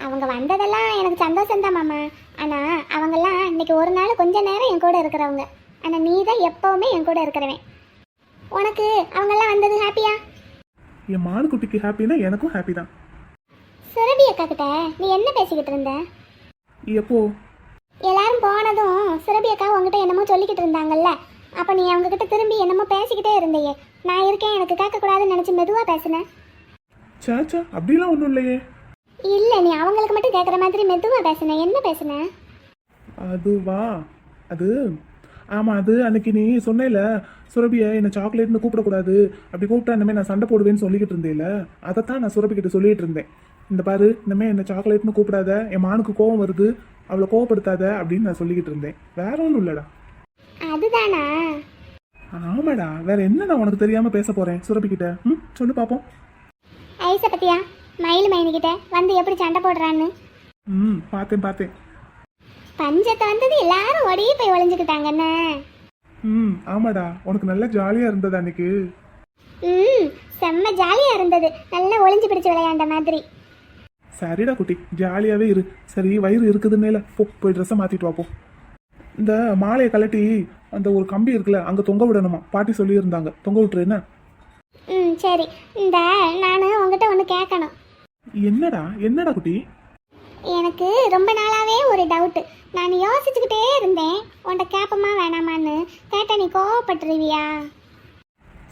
அவங்க வந்ததெல்லாம் எனக்கு சந்தோஷம் தான் மாமா. ஆனா அவங்கெல்லாம் இன்னைக்கு ஒரு நாள் கொஞ்ச நேரம் என் கூட இருக்கிறவங்க. ஆனா நீ தான் எப்பவுமே என் கூட இருக்கிறவன். உனக்கு அவங்கெல்லாம் வந்தது ஹாப்பியா? என் மானுக்குட்டிக்கு ஹாப்பினா எனக்கும் ஹாப்பி தான். சுரபி அக்கா கிட்ட நீ என்ன பேசிக்கிட்டு இருந்த? எப்போ? எல்லாரும் போனதும் சுரபி அக்கா உங்ககிட்ட என்னமோ சொல்லிக்கிட்டு இருந்தாங்கல்ல. அப்ப நீ அவங்க கிட்ட திரும்பி என்னமோ பேசிக்கிட்டே இருந்தையே. நான் இருக்கேன், எனக்கு கேட்கக்கூடாதுன்னு நினைச்சு மெதுவா பேசினேன். சாச்சா, அப்படிலாம் ஒன்றும் இல்லையே. இல்ல, நீ அவங்களுக்கு மட்டும் கேட்குற மாதிரி மெதுவா பேசின. என்ன பேசின? அதுவா, அது ஆமாம், அது அன்னைக்கு நீ சொன்னேல சுரபியை என்னை சாக்லேட்னு கூப்பிடக்கூடாது, அப்படி கூப்பிட்டா இனிமேல் நான் சண்டை போடுவேன்னு சொல்லிக்கிட்டு இருந்தேல. அதைத்தான் நான் சுரபி கிட்ட சொல்லிட்டு இருந்தேன். இந்த பாரு, இனிமேல் என்னை சாக்லேட்னு கூப்பிடாத, என் மானுக்கு கோவம் வருது, அவளை கோவப்படுத்தாத அப்படின்னு நான் சொல்லிக்கிட்டு இருந்தேன். வேற ஒன்றும் இல்லைடா. அதுதானா? ஆமாடா, வேற என்ன நான் உனக்கு தெரியாம பேச போறேன் சுரபி கிட்ட? சொல்லு பாப்போம். ஐச பத்தியா மயில் மைனிக்கிட்ட வந்து எப்படி சண்டை போடுறான்னு? பார்த்தேன். பஞ்சத்தை வந்தது எல்லாரும் ஓடி போய் ஒளிஞ்சுக்கிட்டாங்கண்ணே. ம் ஆமாடா, உனக்கு நல்லா ஜாலியா இருந்தது அன்னைக்கு. ம் செம்ம ஜாலியா இருந்தது, நல்லா ஒளிஞ்சு பிடிச்சு விளையாண்ட மாதிரி. சரிடா குட்டி, ஜாலியாவே இரு. சரி, வயிறு இருக்குதுன்னேல, போ போய் ட்ரெஸ்ஸை மாத்திட்டு வா போ. இந்த மாலையை கலட்டி அந்த ஒரு கம்பி இருக்குல்ல, அங்க தொங்க விடணுமா, பாட்டி சொல்லியிருந்தாங்க. தொங்க விட்டுரு என்ன? ம் சரி. இந்த நான் உங்ககிட்ட ஒன்று கேட்கணும். என்னடா என்னடா குட்டி? எனக்கு ரொம்ப நாளாவே ஒரு டவுட்டு. நான் யோசிச்சுக்கிட்டே இருந்தேன், உன்கிட்ட கேட்பமா வேணாமான்னு. கேட்ட நீ கோவப்பட்டுருவியா?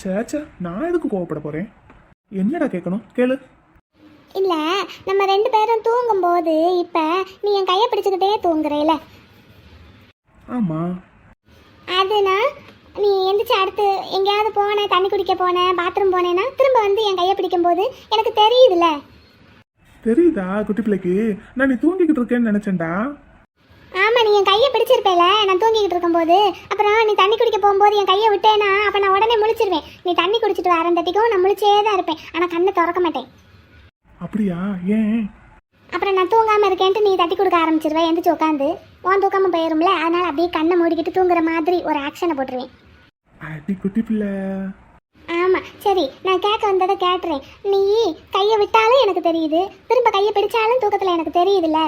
சேச்சா, நான் எதுக்கு கோவப்பட போறேன்? என்னடா கேட்கணும், கேளு. இல்லை, நம்ம 2 பேரும் தூங்கும்போது இப்போ நீ என் கையை பிடிச்சிக்கிட்டே தூங்குறேல, ஆமா. அதுனா நீ எந்திரிச்சு அடுத்து எங்கேயாவது போனேன், தண்ணி குடிக்க போனேன், பாத்ரூம் போனேன்னா திரும்ப வந்து என் கையை பிடிக்கும்போது எனக்கு தெரியுதுல்ல. தெரியுதா குட்டி பிள்ளைக்கு? நான் நீ தூங்கிக்கிட்டு இருக்கேன்னு நினைச்சேன்டா. ஆமாம், நீ என் கையை பிடிச்சிருப்பேல நான் தூங்கிக்கிட்டு இருக்கும்போது. அப்புறம் நீ தண்ணி குடிக்க போகும்போது என் கையை விட்டேன்னா அப்போ நான் உடனே முழிச்சிருவேன். நீ தண்ணி குடிச்சிட்டு வரந்தட்டிக்கும் நான் முழிச்சே தான் இருப்பேன், ஆனால் கண்ணை திறக்க மாட்டேன். அப்படியா? ஏன்? அப்புறம் நான் தூங்காமல் இருக்கேன்ட்டு நீ தட்டி கொடுக்க ஆரம்பிச்சிருவேன் எந்திரிச்சு உட்காந்து. உன் தூக்காமல் போயிரும்ல, அதனால் அப்படியே கண்ணை மூடிக்கிட்டு தூங்குற மாதிரி ஒரு ஆக்ஷனை போட்டுருவேன். அடி குட்டி பிள்ளை. ஆமாம் சரி, நான் கேட்க வந்ததை கேட்டுறேன். நீ கையை விட்டாலும் எனக்கு தெரியுது, திரும்ப கையை பிடிச்சாலும் தூக்கத்தில் எனக்கு தெரியுதுல்ல.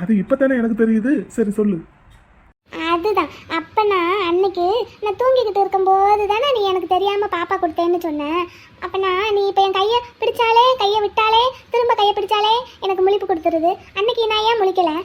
அது இப்பதானே எனக்கு தெரியுது. சரி சொல்லு. அதுதான், அப்போ நான் அன்னைக்கு நான் தூங்கிக்கிட்டு இருக்கும்போது தானே நீ எனக்கு தெரியாமல் பாப்பா கொடுத்தேன்னு சொன்னேன். அப்போ நீ இப்போ என் கையை பிடிச்சாலே கையை விட்டாலே திரும்ப கையை பிடிச்சாலே எனக்கு முழிப்பு கொடுத்துருது. அன்னைக்கு நான் ஏன் முழிக்கலை?